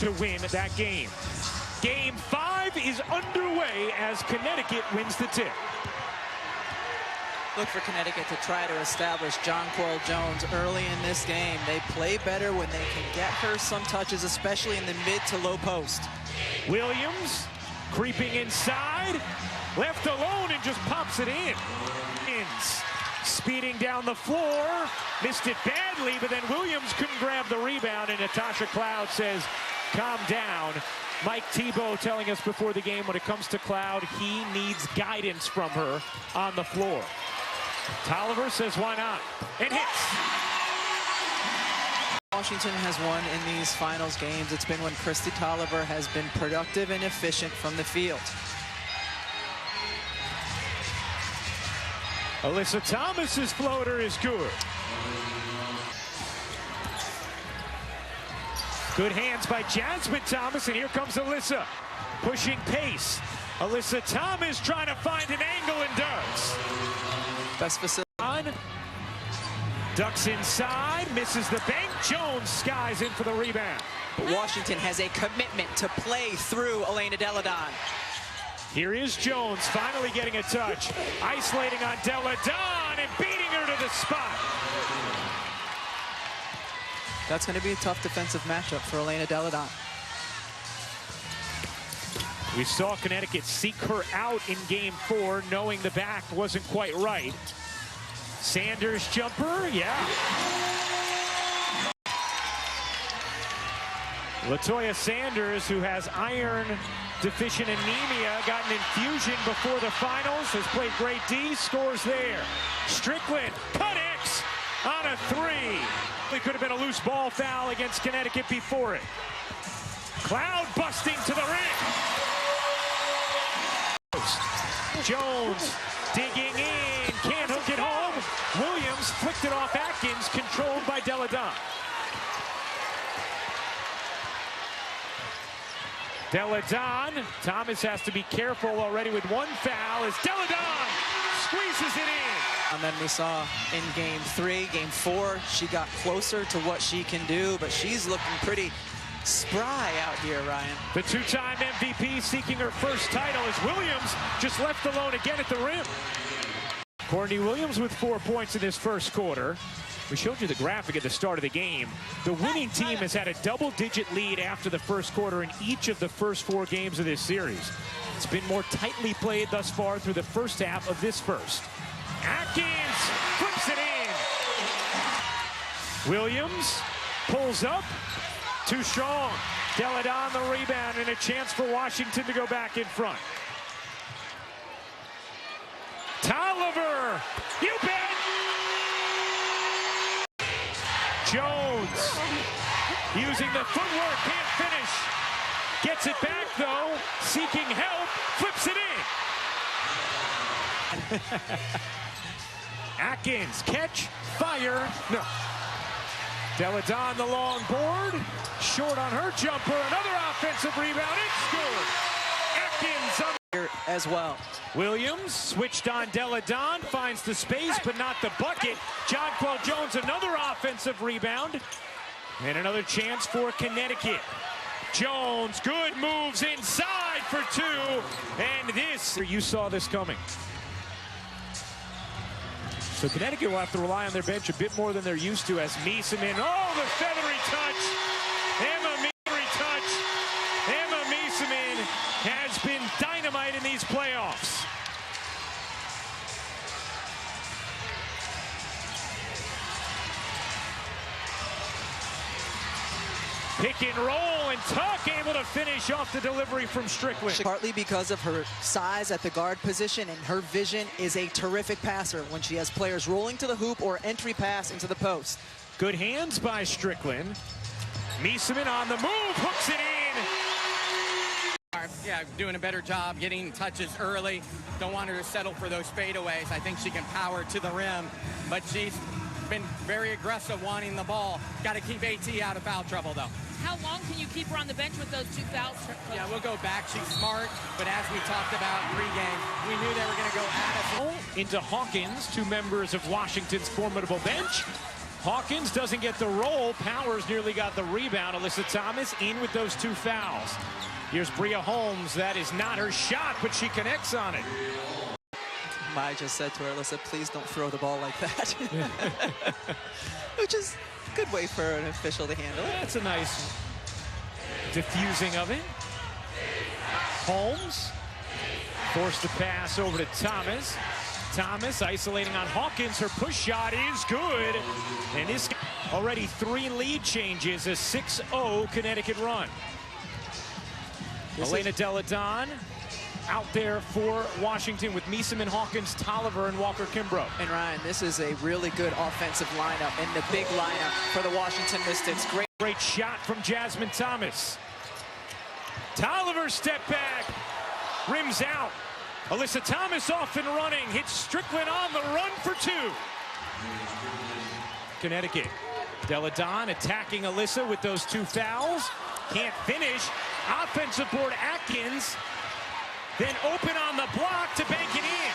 to win that game. Game 5 is underway as Connecticut wins the tip. Look for Connecticut to try to establish Jonquel Jones early in this game. They play better when they can get her some touches, especially in the mid to low post. Williams creeping inside, left alone and just pops it in. Speeding down the floor, missed it badly, but then Williams couldn't grab the rebound, and Natasha Cloud says, calm down. Mike Thibault telling us before the game when it comes to Cloud, he needs guidance from her on the floor. Tolliver says, why not? And hits. Washington has won in these finals games. It's been when Christy Tolliver has been productive and efficient from the field. Alyssa Thomas's floater is good. Good hands by Jasmine Thomas, and here comes Alyssa. Pushing pace. Alyssa Thomas trying to find an angle and does. Best facility. Ducks inside, misses the bank. Jones skies in for the rebound. But Washington has a commitment to play through Elena Delle Donne. Here is Jones finally getting a touch. Isolating on Delle Donne and beating her to the spot. That's going to be a tough defensive matchup for Elena Delle Donne. We saw Connecticut seek her out in game 4, knowing the back wasn't quite right. Sanders jumper, yeah. Latoya Sanders, who has iron deficient anemia, got an infusion before the finals, has played great D, scores there. Strickland connects on a 3. It could have been a loose ball foul against Connecticut before it. Cloud busting to the rim. Jones digging in, can't hook it home. Williams flicked it off Atkins, controlled by Delle Donne. Delle Donne, Thomas has to be careful already with one foul as Delle Donne squeezes it in. And then we saw in game 3, game 4, she got closer to what she can do, but she's looking pretty spry out here, Ryan. The two-time MVP seeking her first title as Williams just left alone again at the rim. Courtney Williams with 4 points in this first quarter. We showed you the graphic at the start of the game. The winning team has had a double-digit lead after the first quarter in each of the first 4 games of this series. It's been more tightly played thus far through the first half of this first. Atkins flips it in. Williams pulls up. Too strong. Delle Donne the rebound and a chance for Washington to go back in front. Tolliver, you bet! Jones using the footwork, can't finish. Gets it back though, seeking help, flips it in. Atkins, catch, fire, no. Delle Donne the long board, short on her jumper, another offensive rebound, it's good. Atkins on Here as well. Williams switched on Delle Donne, finds the space but not the bucket. Jonquel Jones another offensive rebound and another chance for Connecticut. Jones, good moves inside for 2, and this, you saw this coming. So Connecticut will have to rely on their bench a bit more than they're used to as Meesseman, oh, the feathery touch. Emma Meesseman has been dynamite in these playoffs. Pick and roll, and Tuck able to finish off the delivery from Strickland. Partly because of her size at the guard position, and her vision is a terrific passer when she has players rolling to the hoop or entry pass into the post. Good hands by Strickland. Meesseman on the move, hooks it in. Yeah, doing a better job getting touches early. Don't want her to settle for those fadeaways. I think she can power to the rim, but she's been very aggressive wanting the ball. Got to keep AT out of foul trouble, though. How long can you keep her on the bench with those 2 fouls? Yeah, we'll go back. She's smart, but as we talked about pregame, we knew they were going to go at us. Into Hawkins, 2 members of Washington's formidable bench. Hawkins doesn't get the roll. Powers nearly got the rebound. Alyssa Thomas in with those 2 fouls. Here's Bria Holmes. That is not her shot, but she connects on it. Mai just said to her, Alyssa, please don't throw the ball like that. Which is a good way for an official to handle it. That's a nice diffusing of it. Holmes forced the pass over to Thomas. Thomas isolating on Hawkins. Her push shot is good. And this already 3 lead changes, a 6-0 Connecticut run. Elena Delle Donne out there for Washington with Meesseman, Hawkins, Tolliver, and Walker Kimbrough. And Ryan, this is a really good offensive lineup and the big lineup for the Washington Mystics. Great shot from Jasmine Thomas. Tolliver step back, rims out. Alyssa Thomas off and running, hits Strickland on the run for 2. Connecticut. Delle Donne attacking Alyssa with those 2 fouls. Can't finish. Offensive board Atkins. Then open on the block to bank it in.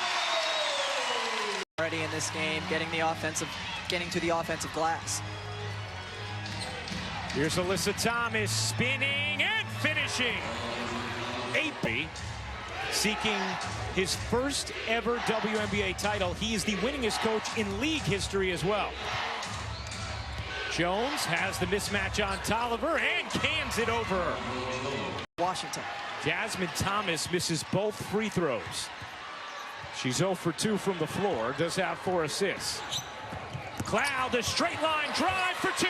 Already in this game, getting to the offensive glass. Here's Alyssa Thomas spinning and finishing. 8B. Seeking his first ever WNBA title. He is the winningest coach in league history as well. Jones has the mismatch on Tolliver and cans it over. Washington. Jasmine Thomas misses both free throws. She's 0 for 2 from the floor, does have 4 assists. Cloud, the straight line drive for 2.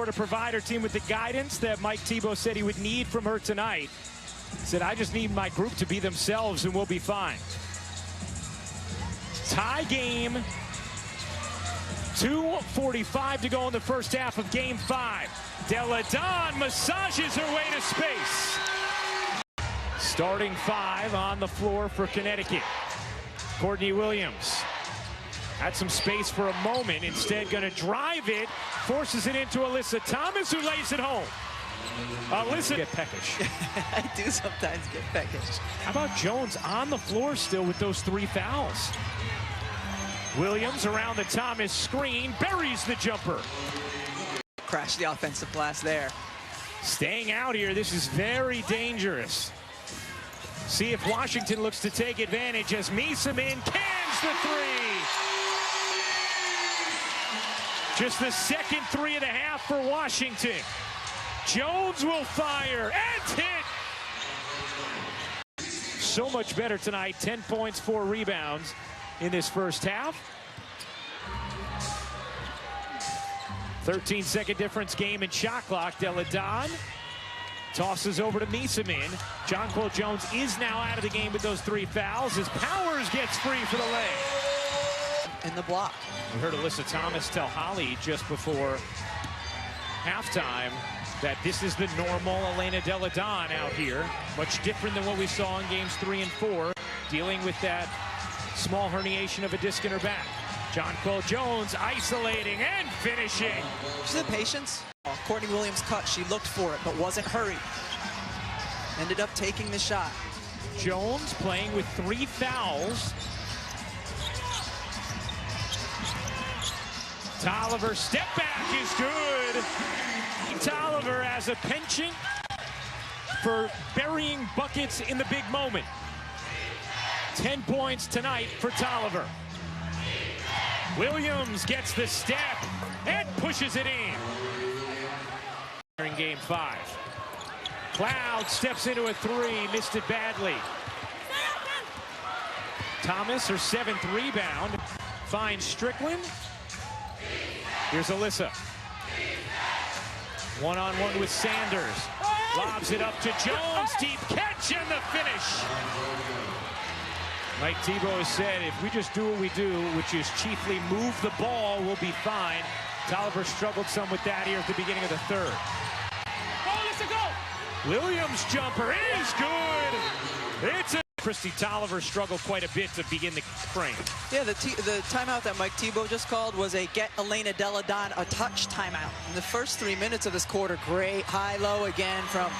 To provide her team with the guidance that Mike Thibault said he would need from her tonight. He said, I just need my group to be themselves and we'll be fine. Tie game. 2:45 to go in the first half of game 5. Delle Donne massages her way to space. Starting 5 on the floor for Connecticut. Courtney Williams had some space for a moment. Instead, going to drive it. Forces it into Alyssa Thomas, who lays it home. Alyssa get peckish. I do sometimes get peckish. How about Jones on the floor still with those 3 fouls? Williams around the Thomas screen, buries the jumper. Crash the offensive glass there. Staying out here, this is very dangerous. See if Washington looks to take advantage as Meesseman cans the 3. Just the second 3 of the half for Washington. Jones will fire and hit. So much better tonight. 10 points, 4 rebounds in this first half. 13-second difference game in shot clock. Delle Donne tosses over to Meesseman. Jonquel Jones is now out of the game with those 3 fouls as Powers gets free for the leg. In the block. We heard Alyssa Thomas tell Holly just before halftime that this is the normal Elena Delle Donne out here. Much different than what we saw in games 3 and 4, dealing with that small herniation of a disc in her back. Jonquel Jones isolating and finishing. She's in patience. Courtney Williams cut. She looked for it, but wasn't hurried. Ended up taking the shot. Jones playing with 3 fouls. Tolliver step back is good. Tolliver has a penchant for burying buckets in the big moment. 10 points tonight for Tolliver. Williams gets the step and pushes it in game 5. Cloud steps into a 3, missed it badly. Thomas, her 7th rebound, finds Strickland. Here's Alyssa. One-on-one with Sanders. Lobs it up to Jones. Deep catch and the finish. Mike Thibault has said, if we just do what we do, which is chiefly move the ball, we'll be fine. Tolliver struggled some with that here at the beginning of the 3rd. Williams jumper is good. It's a Christy Tolliver struggled quite a bit to begin the frame. Yeah, the timeout that Mike Thibault just called was a get Elena Delle Donne a touch timeout. In the first 3 minutes of this quarter, great high-low again from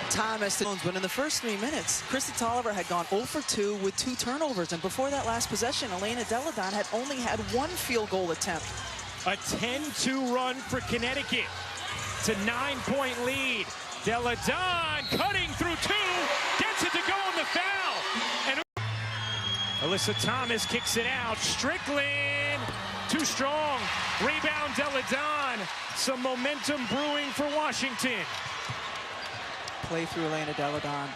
Thomas to Jones, but in the first 3 minutes, Kristi Tolliver had gone 0 for 2 with 2 turnovers, and before that last possession, Elena Delle Donne had only had 1 field goal attempt. A 10-2 run for Connecticut. It's a 9-point lead. Delle Donne cutting through 2, gets it to go on the foul. And Alyssa Thomas kicks it out. Strickland, too strong. Rebound Delle Donne. Some momentum brewing for Washington. Play through Elena Delle Donne.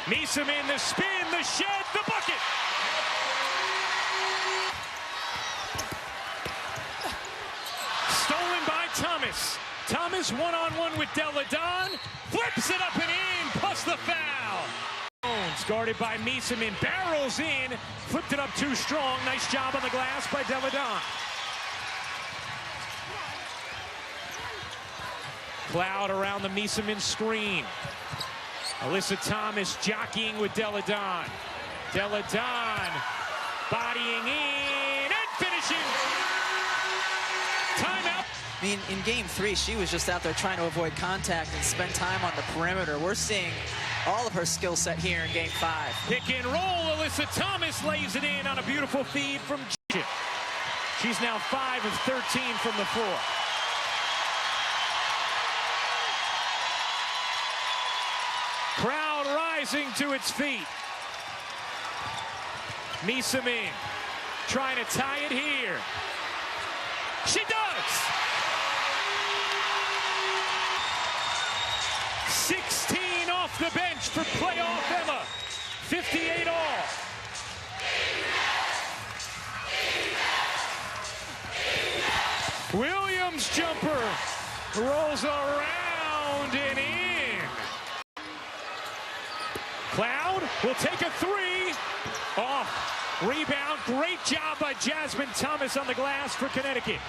Meesseman, the spin, the shed, the bucket. Stolen by Thomas. Thomas one-on-one with Delle Donne. Flips it up and in, plus the foul. Jones guarded by Meesseman, barrels in, flipped it up too strong. Nice job on the glass by Delle Donne. Cloud around the Meesseman screen. Alyssa Thomas jockeying with Delle Donne. Delle Donne bodying in and finishing. Timeout. I mean, in game 3, she was just out there trying to avoid contact and spend time on the perimeter. We're seeing all of her skill set here in game 5. Pick and roll. Alyssa Thomas lays it in on a beautiful feed from J. She's now 5 of 13 from the floor. Crowd rising to its feet. Meesseman trying to tie it here. She does! 16 off the bench for playoff Emma. 58 all. Williams jumper rolls around and in. Cloud will take a 3. Off. Rebound. Great job by Jasmine Thomas on the glass for Connecticut.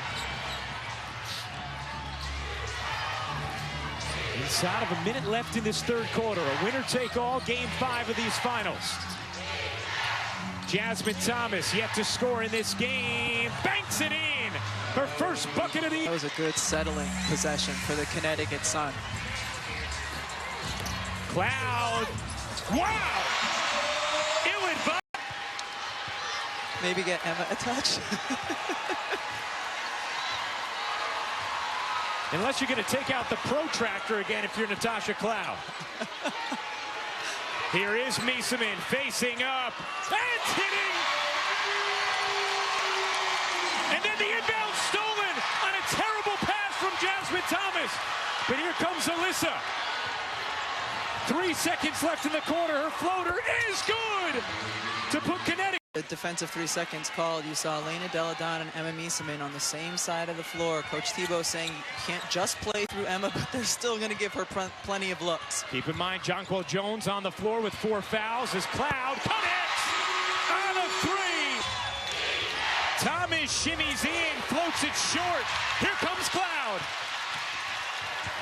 Inside of a minute left in this third quarter. A winner-take-all game 5 of these finals. Jasmine Thomas yet to score in this game. Banks it in. Her first bucket of the... That was a good settling possession for the Connecticut Sun. Cloud. Wow! Ill-advised. Maybe get Emma a touch. Unless you're going to take out the protractor again if you're Natasha Cloud. Here is Meesseman facing up and hitting. And then the inbound stolen on a terrible pass from Jasmine Thomas. But here comes Alyssa. 3 seconds left in the quarter. Her floater is good to put Connecticut. The defensive 3 seconds called. You saw Elena Delle Donne and Emma Meesseman on the same side of the floor. Coach Thibault saying you can't just play through Emma, but they're still going to give her plenty of looks. Keep in mind, Jonquel Jones on the floor with 4 fouls as Cloud connects on a 3. Thomas shimmies in, floats it short. Here comes Cloud,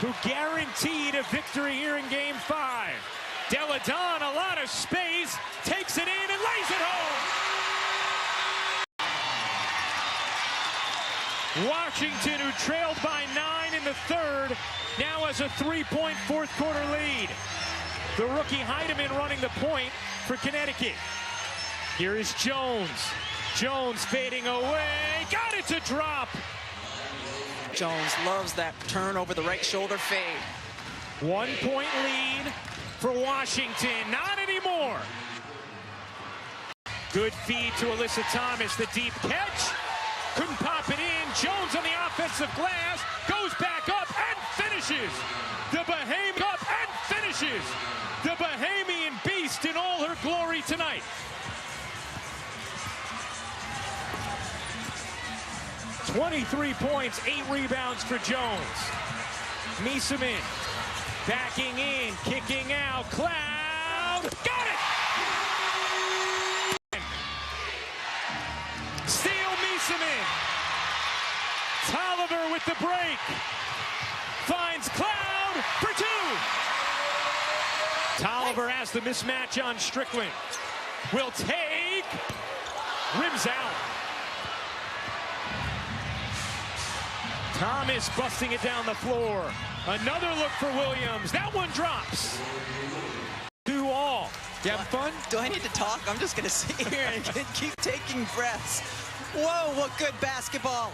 who guaranteed a victory here in game 5. Delle Donne, a lot of space, takes it in and lays it home. Washington, who trailed by 9 in the third, now has a 3-point fourth quarter lead. The rookie Heidemann running the point for Connecticut. Here is Jones. Jones fading away, got it to drop. Jones loves that turn over the right shoulder fade. 1-point lead for Washington, not anymore. Good feed to Alyssa Thomas, the deep catch. Couldn't pop it in. Jones on the offensive glass, goes back up and finishes. The Bahamian up and finishes. The Bahamian beast in all her glory tonight. "23 points, 8 rebounds for Jones. Meesseman backing in, kicking out. Cloud, got it! Steal Meesseman. Tolliver with the break. Finds Cloud for 2. Tolliver has the mismatch on Strickland. Will take. Rims out. Thomas busting it down the floor. Another look for Williams. That one drops. 2-all. You having fun? Do I need to talk? I'm just going to sit here and keep taking breaths. Whoa, what good basketball.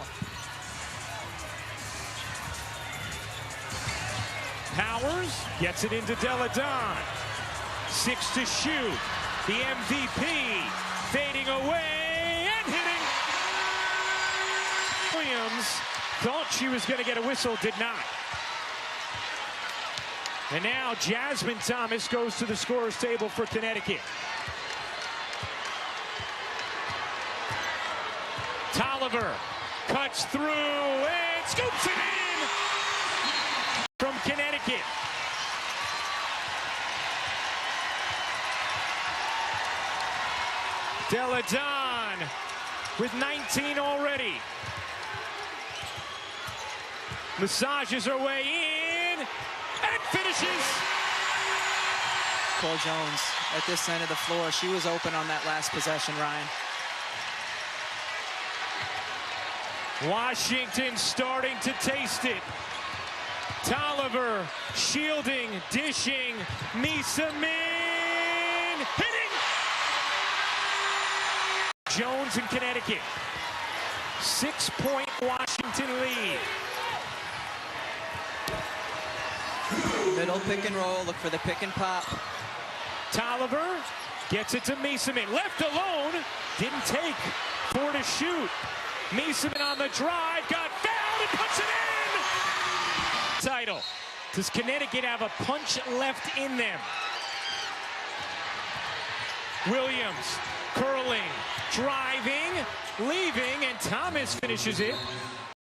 Powers gets it into Delle Donne. 6 to shoot. The MVP fading away and hitting. Williams thought she was going to get a whistle, did not. And now Jasmine Thomas goes to the scorer's table for Connecticut. Tolliver cuts through and scoops it in from Connecticut. Delle Donne with 19 already. Massages her way in and finishes. Paul Jones at this end of the floor. She was open on that last possession, Ryan. Washington starting to taste it. Tolliver shielding, dishing, Meesseman hitting. Jones in Connecticut. 6-point Washington lead. Middle pick and roll, look for the pick and pop. Tolliver gets it to Meesseman. Left alone, didn't take 4 to shoot. Meesseman on the drive, got fouled and puts it in! Title. Does Connecticut have a punch left in them? Williams curling, driving, leaving, and Thomas finishes it.